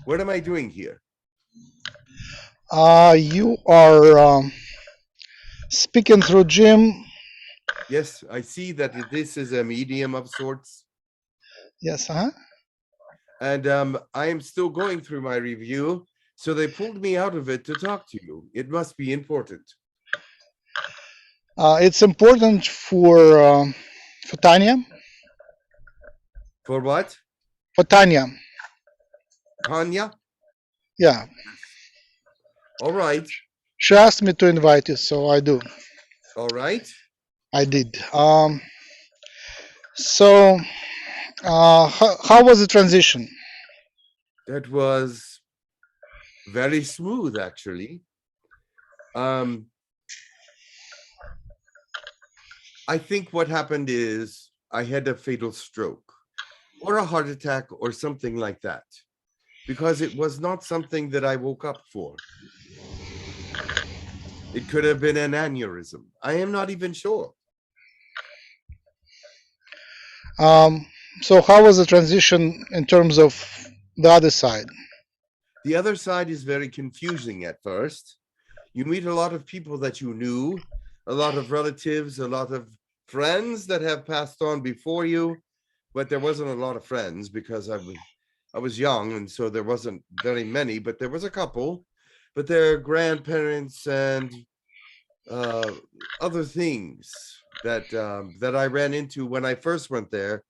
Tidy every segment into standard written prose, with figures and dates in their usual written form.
What am I doing here? You are speaking through Jim. Yes, I see that this is a medium of sorts, Yes, uh-huh. and I am still going through my review. So they pulled me out of it to talk to you. It must be important. It's important for Tanya. For what? For Tanya, Tanya? yeah. Yes. All right. She asked me to invite you, so I do. All right. I did. How was the transition? That was very smooth, actually. Um, I think what happened is I had a fatal stroke or a heart attack or something like that because it was not something that I woke up for. It could have been an aneurysm. I am not even sure. Um, so how was the transition in terms of the other side? The other side is very confusing at first. You meet a lot of people that you knew, a lot of relatives, a lot of friends that have passed on before you, but there wasn't a lot of friends because I was young and so there wasn't very many, but there was a couple, but their grandparents and uh, other things that I ran into when I first went there,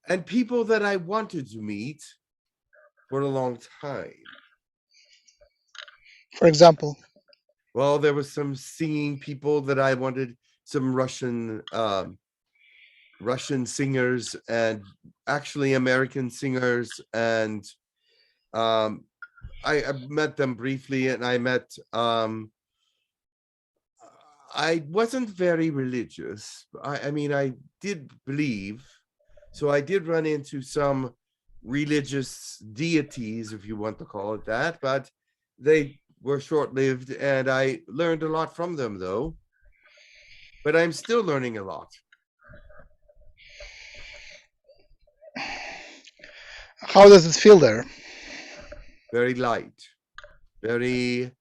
and people that I wanted to meet for a long time. For example, Well, there was some singing people that I wanted, some Russian singers and actually American singers, and um, I met them briefly, and I wasn't very religious. I mean, I did believe, so I did run into some religious deities, if you want to call it that, but they were short lived, and I learned a lot from them, though. But I'm still learning a lot. how does it feel there? Very light, very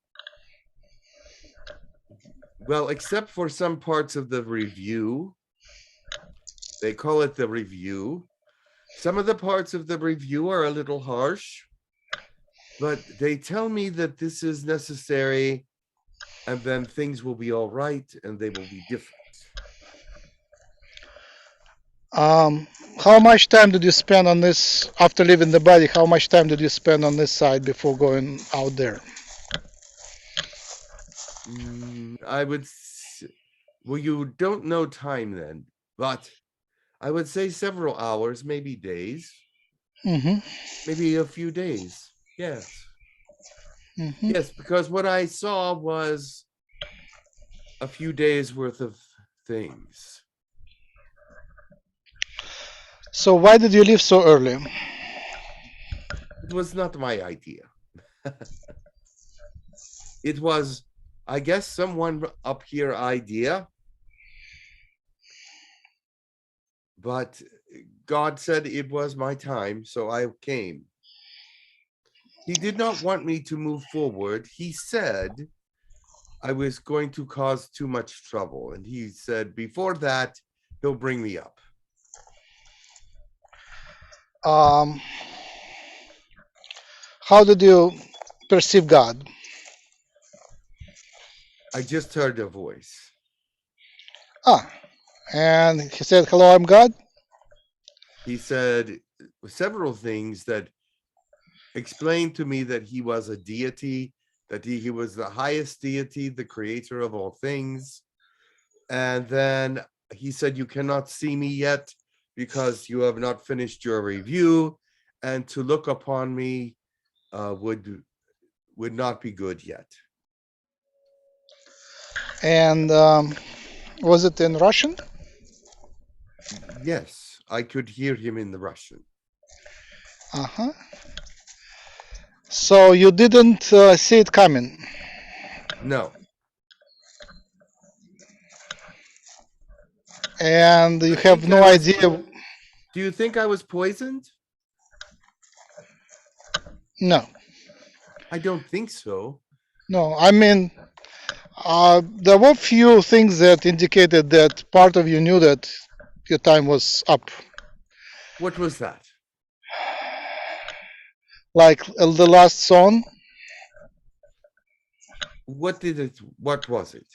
well, except for some parts of the review. They call it the review. Some of the parts of the review are a little harsh, but they tell me that this is necessary and then things will be all right and they will be different. Um, how much time did you spend on this after leaving the body? How much time did you spend on this side before going out there? I would, well, you don't know time then, but I would say several hours, maybe days, Hmm. maybe a few days. Yes. Hmm. Yes, because what I saw was a few days worth of things. So why did you leave so early? It was not my idea. It was, I guess, someone up here idea, but God said it was my time, so I came. He did not want me to move forward. He said I was going to cause too much trouble. And he said before that, he'll bring me up. Um, how did you perceive God? I just heard a voice. Ah, and he said, "Hello, I'm God." He said several things that explained to me that he was a deity, that he was the highest deity, the creator of all things. And then he said, you cannot see me yet because you have not finished your review. And to look upon me would not be good yet. And was it in Russian? Yes, I could hear him in the Russian. Uh huh. So you didn't see it coming, No, and you I have think no I was. idea. Do you think I was poisoned? No, I don't think so. no. I mean, there were few things that indicated that part of you knew that your time was up. What was that? Like the last song. What was it?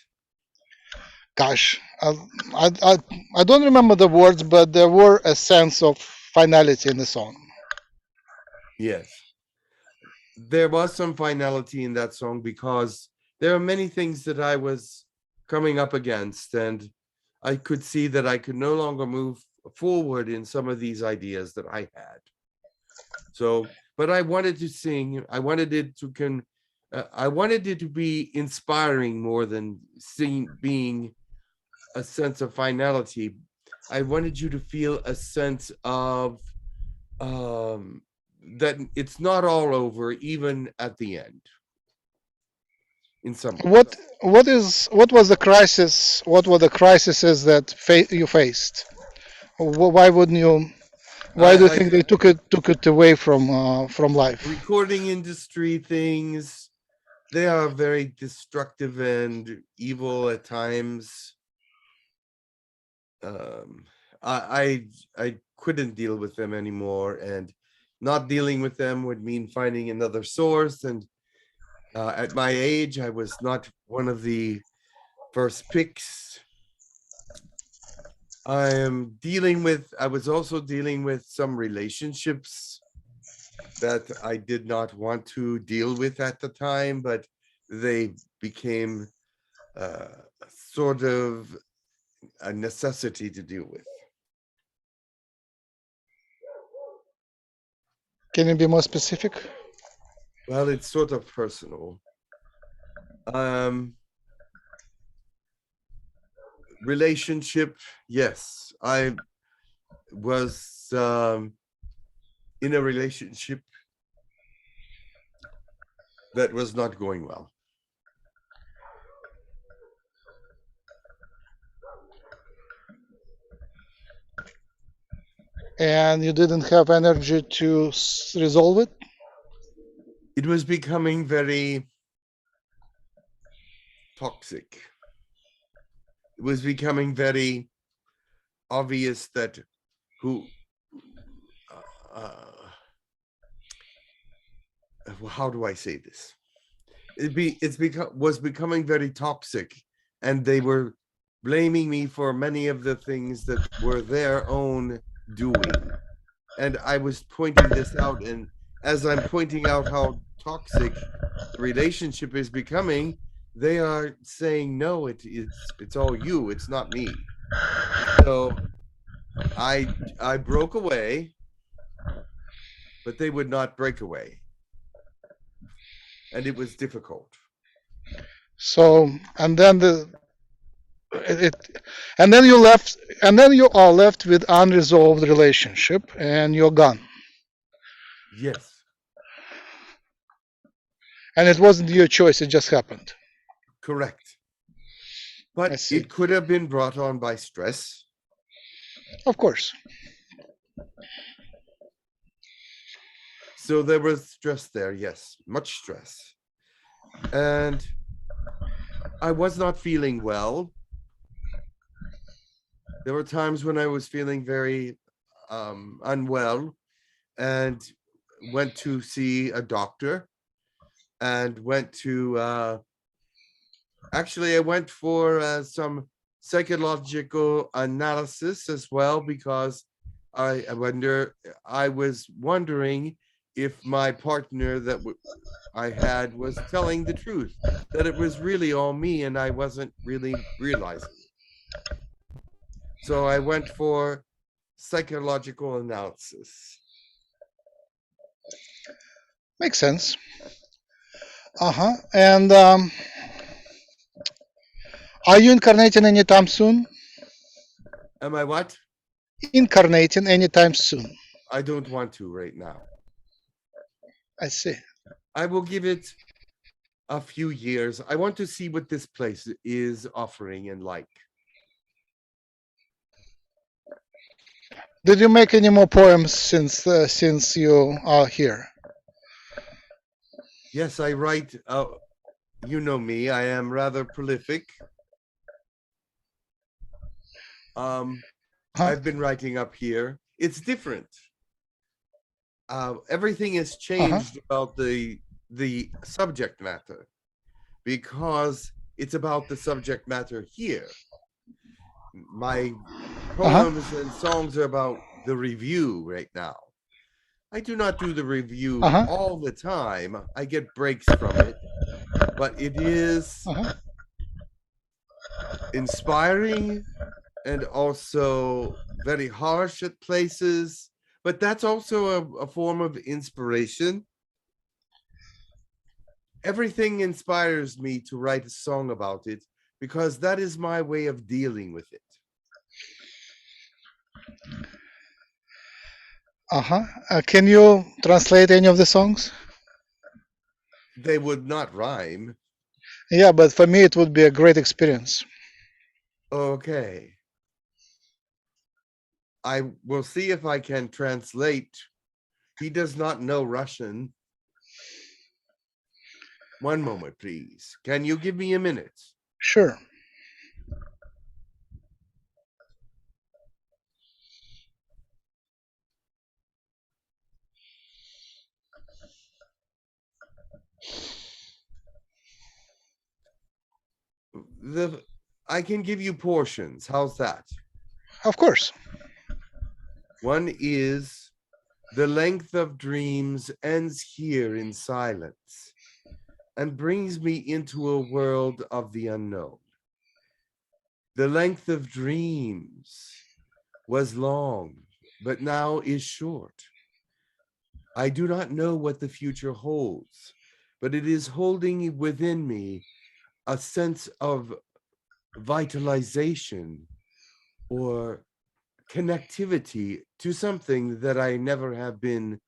Gosh, I don't remember the words, but there were a sense of finality in the song. Yes. There was some finality in that song because there are many things that I was coming up against, and I could see that I could no longer move forward in some of these ideas that I had. So, but I wanted to sing. I wanted it to be inspiring more than being a sense of finality. I wanted you to feel a sense of um, that it's not all over, even at the end. In some What ways, what was the crisis? What were the crises that you faced? Why wouldn't you? Why do you I think they took it away from life? recording industry things. They are very destructive and evil at times. Um, I couldn't deal with them anymore, and not dealing with them would mean finding another source. And at my age, I was not one of the first picks. I was also dealing with some relationships that I did not want to deal with at the time, but they became uh, sort of a necessity to deal with. Can you be more specific? Well, it's sort of personal. Um, Relationship, yes, I was in a relationship that was not going well. And you didn't have energy to resolve it? It was becoming very toxic. It was becoming very obvious that who uh, how do I say this? It's become was becoming very toxic, and they were blaming me for many of the things that were their own doing. And I was pointing this out, and as I'm pointing out how toxic the relationship is becoming, they are saying no, it's all you, it's not me. So I broke away, but they would not break away, and it was difficult. So, and then it, and then you left, and then you are left with unresolved relationship, and you're gone. Yes, And it wasn't your choice; it just happened. correct. I But see. it could have been brought on by stress. Of course. So there was stress there, yes, much stress. And I was not feeling well. There were times when I was feeling very unwell, and went to see a doctor, and went to actually I went for some psychological analysis as well, because I was wondering if my partner that I had was telling the truth, that it was really all me and I wasn't really realizing it. So I went for psychological analysis. Makes sense. Uh-huh. And are you incarnating anytime soon? Am I what? Incarnating anytime soon. I don't want to right now. I see. I will give it a few years. I want to see what this place is offering and like. Did you make any more poems since you are here? Yes, I write. You know me. I am rather prolific. Um, Huh? I've been writing up here. It's different. Everything has Uh-huh. changed about the subject matter because it's about the subject matter here. My Uh-huh. poems and songs are about the review right now. I do not do the review Uh-huh. all the time. I get breaks from it, but it is Uh-huh. inspiring and also very harsh at places. But that's also a form of inspiration. Everything inspires me to write a song about it because that is my way of dealing with it. Uh-huh. Can you translate any of the songs? They would not rhyme. Yeah, but for me it would be a great experience. Okay. I will see if I can translate. He does not know Russian. One moment, please. Can you give me a minute? Sure. The I can give you portions. How's that? Of course. One is the length of dreams ends here in silence and brings me into a world of the unknown. The length of dreams was long, but now is short. I do not know what the future holds, but it is holding within me a sense of vitalization or connectivity to something that I never have been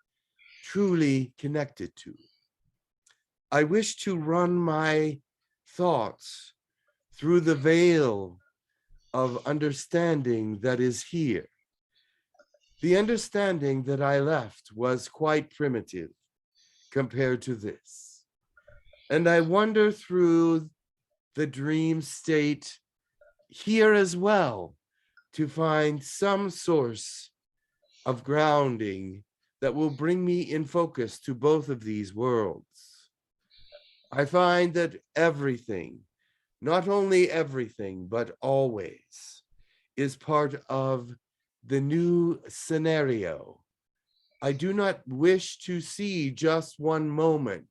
truly connected to. I wish to run my thoughts through the veil of understanding that is here. The understanding that I left was quite primitive compared to this. And I wander through the dream state here as well to find some source of grounding that will bring me in focus to both of these worlds. I find that everything, not only everything, but always, is part of the new scenario. I do not wish to see just one moment,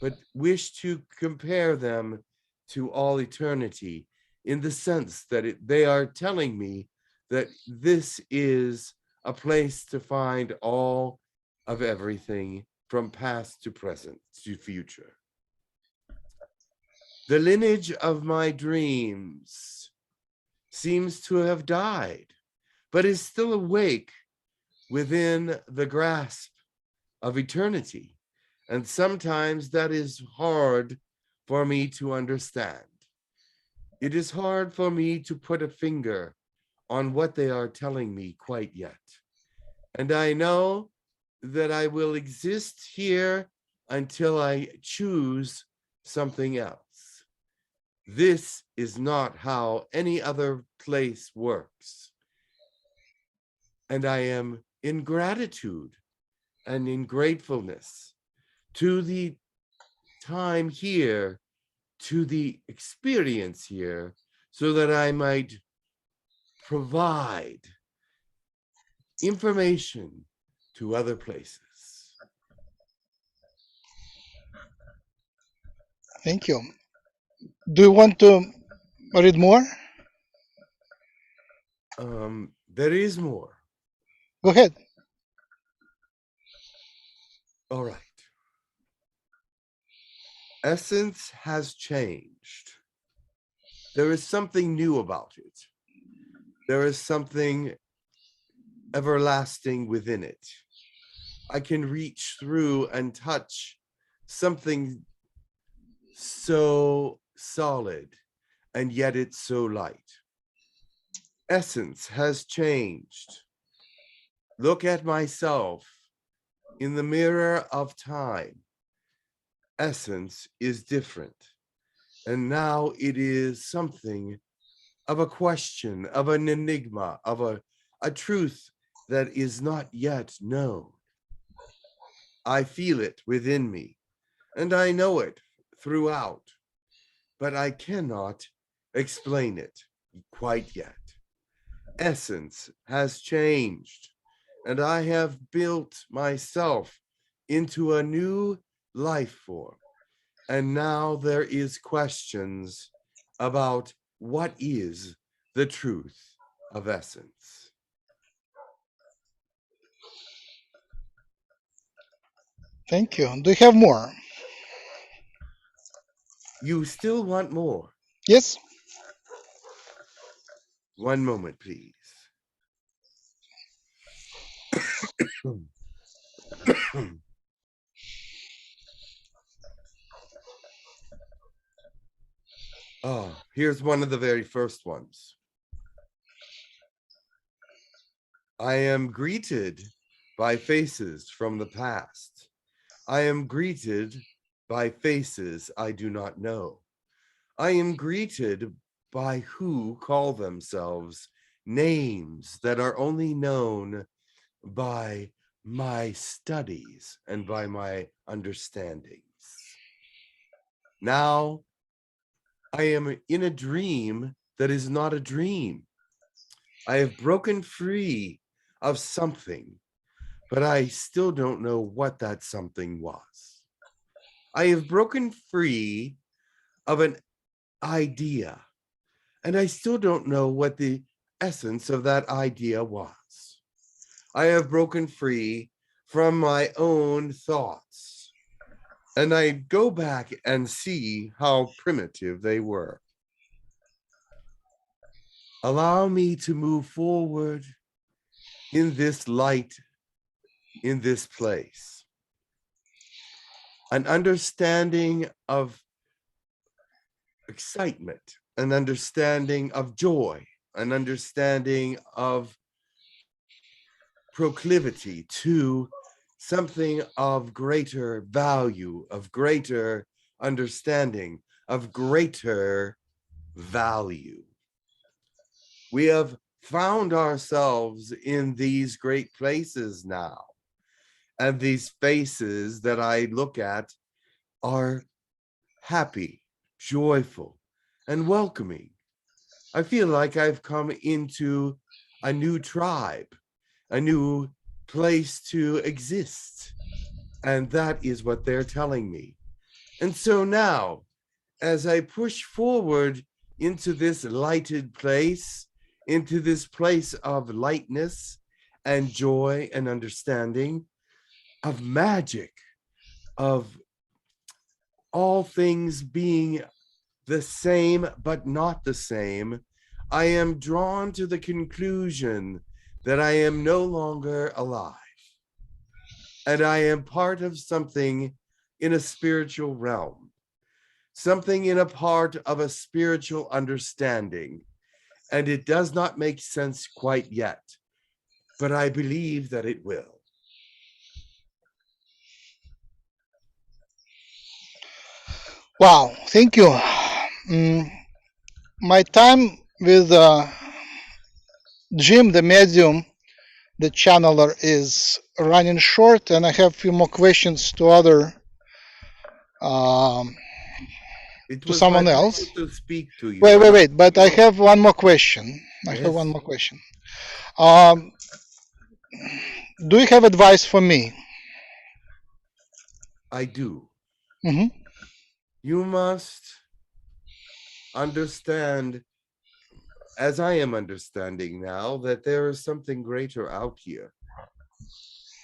but wish to compare them to all eternity in the sense that they are telling me that this is a place to find all of everything from past to present to future. The lineage of my dreams seems to have died, but is still awake within the grasp of eternity. And sometimes that is hard for me to understand. It is hard for me to put a finger on what they are telling me quite yet. And I know that I will exist here until I choose something else. This is not how any other place works. And I am in gratitude and in gratefulness to the time here, to the experience here, so that I might provide information to other places. Thank you. Do you want to read more? There is more. Go ahead. All right. Essence has changed. There is something new about it. There is something everlasting within it. I can reach through and touch something so solid, and yet it's so light. Essence has changed. Look at myself in the mirror of time. essence is different. And now it is something of a question, of an enigma, of a truth that is not yet known. I feel it within me, and I know it throughout, but I cannot explain it quite yet. Essence has changed, and I have built myself into a new life form. And now there is questions about what is the truth of essence. Thank you. Do you have more? You still want more? Yes. One moment, please. Oh, here's one of the very first ones. I am greeted by faces from the past. I am greeted by faces I do not know. I am greeted by who call themselves names that are only known by my studies and by my understandings. Now I am in a dream that is not a dream. I have broken free of something, but I still don't know what that something was. I have broken free of an idea, and I still don't know what the essence of that idea was. I have broken free from my own thoughts, and I go back and see how primitive they were. Allow me to move forward in this light, in this place. An understanding of excitement, an understanding of joy, an understanding of proclivity to something of greater value, of greater understanding, of greater value. We have found ourselves in these great places now. And these faces that I look at are happy, joyful, and welcoming. I feel like I've come into a new tribe, a new place to exist. And that is what they're telling me. And so now, as I push forward into this lighted place, into this place of lightness and joy and understanding, of magic, of all things being the same but not the same, I am drawn to the conclusion that I am no longer alive. And I am part of something in a spiritual realm, something in a part of a spiritual understanding. And it does not make sense quite yet, but I believe that it will. Wow. Thank you. Mm, my time with Jim, the medium, the channeler, is running short, and I have a few more questions to um, It to was my someone else. pleasure to speak to you. Wait. But I You know, have one more question. yes, Um, do you have advice for me? I do. Hmm. You must understand, as I am understanding now, that there is something greater out here.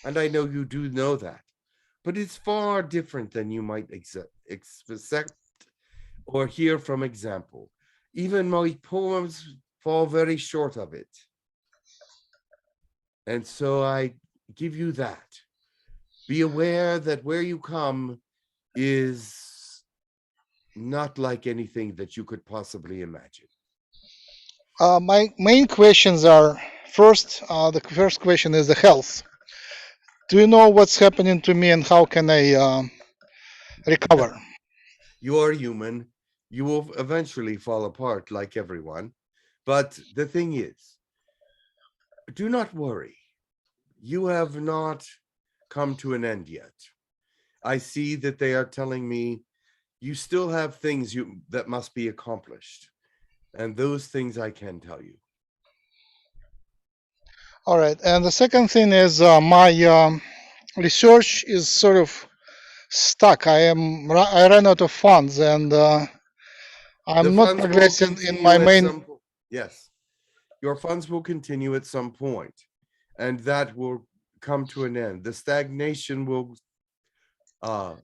And I know you do know that, but it's far different than you might expect or hear from example. Even my poems fall very short of it. And so I give you that. Be aware that where you come is not like anything that you could possibly imagine. My main questions are first. The first question is the health. Do you know what's happening to me, and how can I recover. You are human. You will eventually fall apart like everyone. But the thing is, do not worry. You have not come to an end yet. I see that they are telling me you still have things that must be accomplished. And those things I can tell you. All right. And the second thing is my research is sort of stuck. I ran out of funds, and The I'm not funds will progressing in my continue at main. some point. Yes, your funds will continue at some point, and that will come to an end. The stagnation will uh,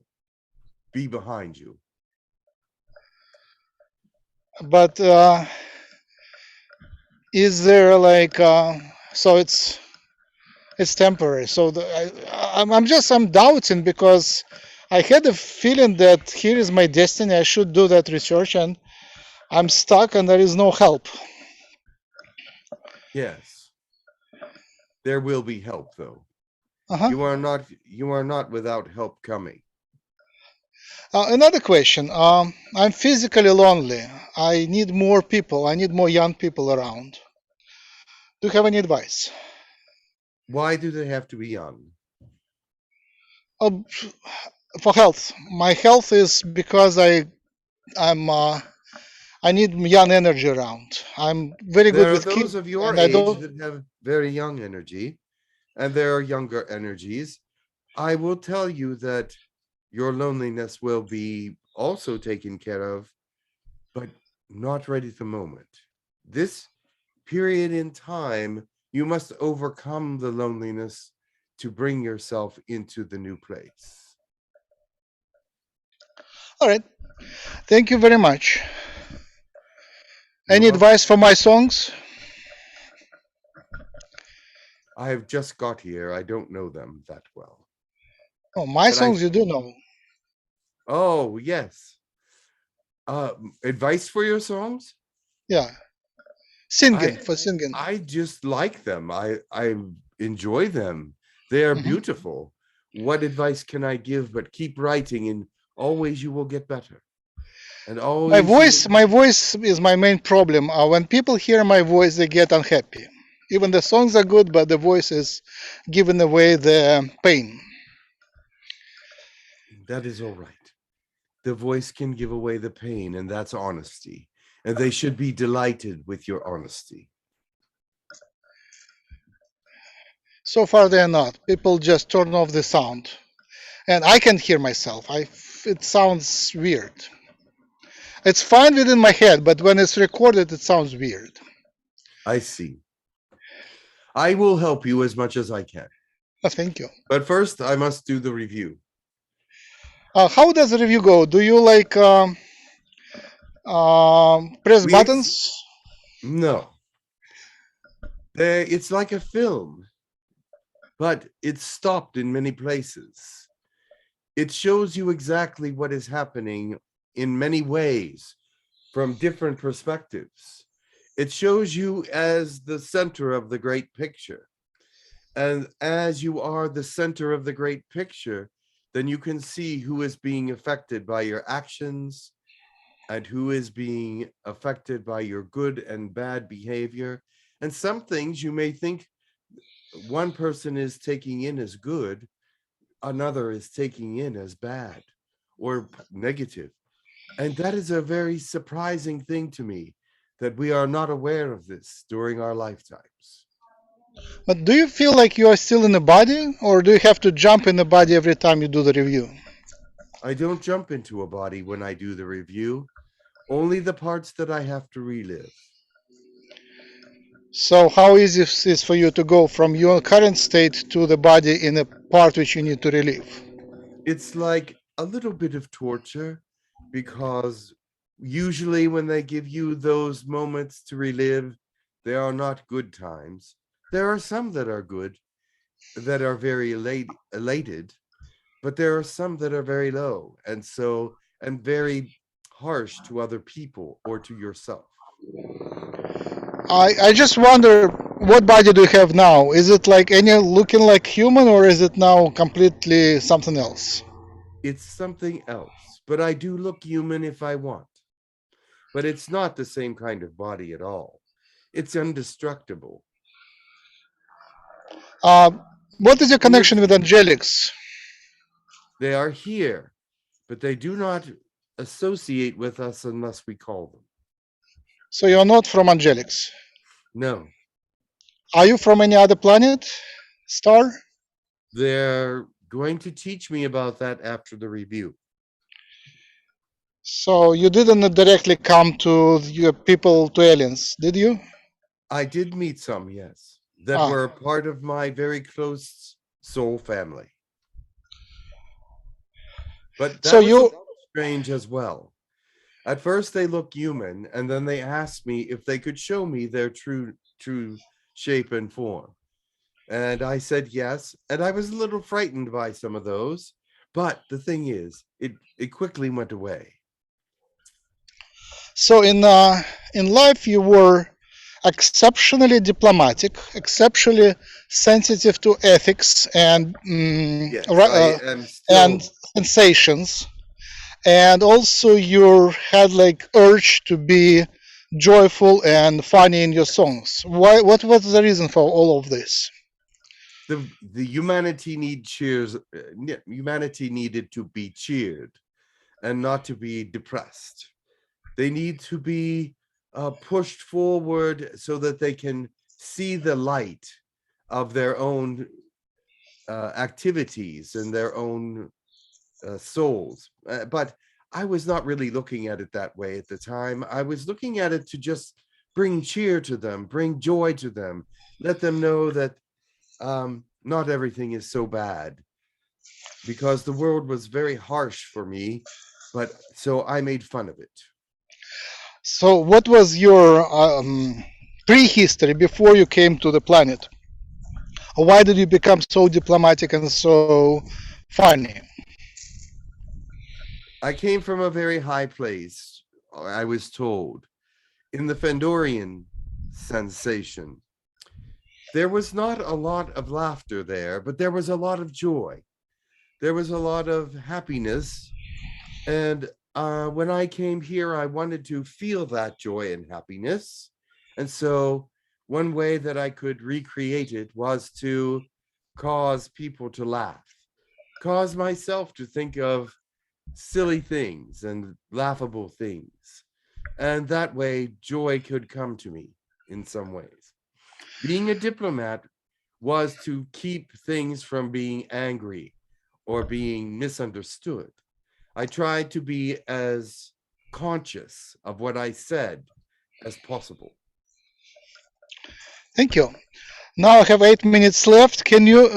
be behind you. But is there like so it's temporary? So I'm doubting because I had a feeling that here is my destiny. I should do that research, and I'm stuck, and there is no help. Yes, there will be help though. Uh-huh. You are not without help coming. Another question. I'm physically lonely. I need more people. I need more young people around. Do you have any advice? Why do they have to be young? Uh, for health. My health is because I'm I need young energy around. I'm very good There are with kids, those of your and I age don't. that have very young energy, and there are younger energies. I will tell you that your loneliness will be also taken care of, but not right at the moment. This period in time, you must overcome the loneliness to bring yourself into the new place. All right. Thank you very much. You're Any welcome. advice for my songs? I have just got here. I don't know them that well. Oh, my But I, songs you do know. oh, yes. Advice for your songs? Yeah, I, singing for singing. I just like them. I enjoy them. They are Mhm. beautiful. What advice can I give but keep writing and always you will get better. And always you will My voice is my main problem. When people hear my voice, they get unhappy. Even the songs are good, but the voice is giving away the pain. that is all right. The voice can give away the pain, and that's honesty. And they should be delighted with your honesty. So far, they're not. People just turn off the sound, and I can hear myself. It sounds weird. It's fine within my head, but when it's recorded, it sounds weird. I see. I will help you as much as I can. Thank you. But first, I must do the review. How does the review go? Do you like press We buttons? no. It's like a film, but it's stopped in many places. It shows you exactly what is happening in many ways from different perspectives. It shows you as the center of the great picture. And as you are the center of the great picture, then you can see who is being affected by your actions and who is being affected by your good and bad behavior. And some things you may think one person is taking in as good, another is taking in as bad or negative. And that is a very surprising thing to me that we are not aware of this during our lifetimes. But do you feel like you are still in the body, or do you have to jump in the body every time you do the review? I don't jump into a body when I do the review, only the parts that I have to relive. So how easy it is for you to go from your current state to the body in a part which you need to relieve? It's like a little bit of torture because usually when they give you those moments to relive, they are not good times. There are some that are good, that are very elated, but there are some that are very low and very harsh to other people or to yourself. I just wonder what body do you have now? Is it like any looking like human, or is it now completely something else? It's something else, but I do look human if I want. But it's not the same kind of body at all. It's indestructible. Uh, what is your In connection this, with Angelics? they are here, but they do not associate with us unless we call them. So you're not from Angelics. No, Are you from any other planet, star? they're going to teach me about that after the review. So you didn't directly come to your people, to aliens, did you? I did meet some, yes, that Ah, were part of my very close soul family. But so that was a you, little strange as well. At first they looked human, and then they asked me if they could show me their true shape and form. And I said yes, and I was a little frightened by some of those. But the thing is, it quickly went away. so in life you were exceptionally diplomatic, exceptionally sensitive to ethics and Yes, I am and still. sensations, and also you had like urge to be joyful and funny in your songs. Why? What was the reason for all of this? The humanity need cheers. Humanity needed to be cheered and not to be depressed. They need to be pushed forward so that they can see the light of their own activities and their own souls. But I was not really looking at it that way at the time. I was looking at it to just bring cheer to them, bring joy to them, let them know that not everything is so bad, because the world was very harsh for me. But so I made fun of it. So, what was your prehistory before you came to the planet? Why did you become so diplomatic and so funny? I came from a very high place, I was told, in the Fendorian sensation. There was not a lot of laughter there, but there was a lot of joy. There was a lot of happiness. And when I came here, I wanted to feel that joy and happiness. And so, one way that I could recreate it was to cause people to laugh, cause myself to think of silly things and laughable things. And that way, joy could come to me in some ways. Being a diplomat was to keep things from being angry or being misunderstood. I tried to be as conscious of what I said as possible. Thank you. Now I have 8 minutes left. Can you?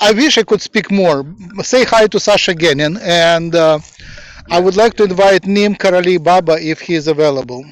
I wish I could speak more. Say hi to Sasha again, and I would Yes. like to invite Nim Karali Baba if he is available.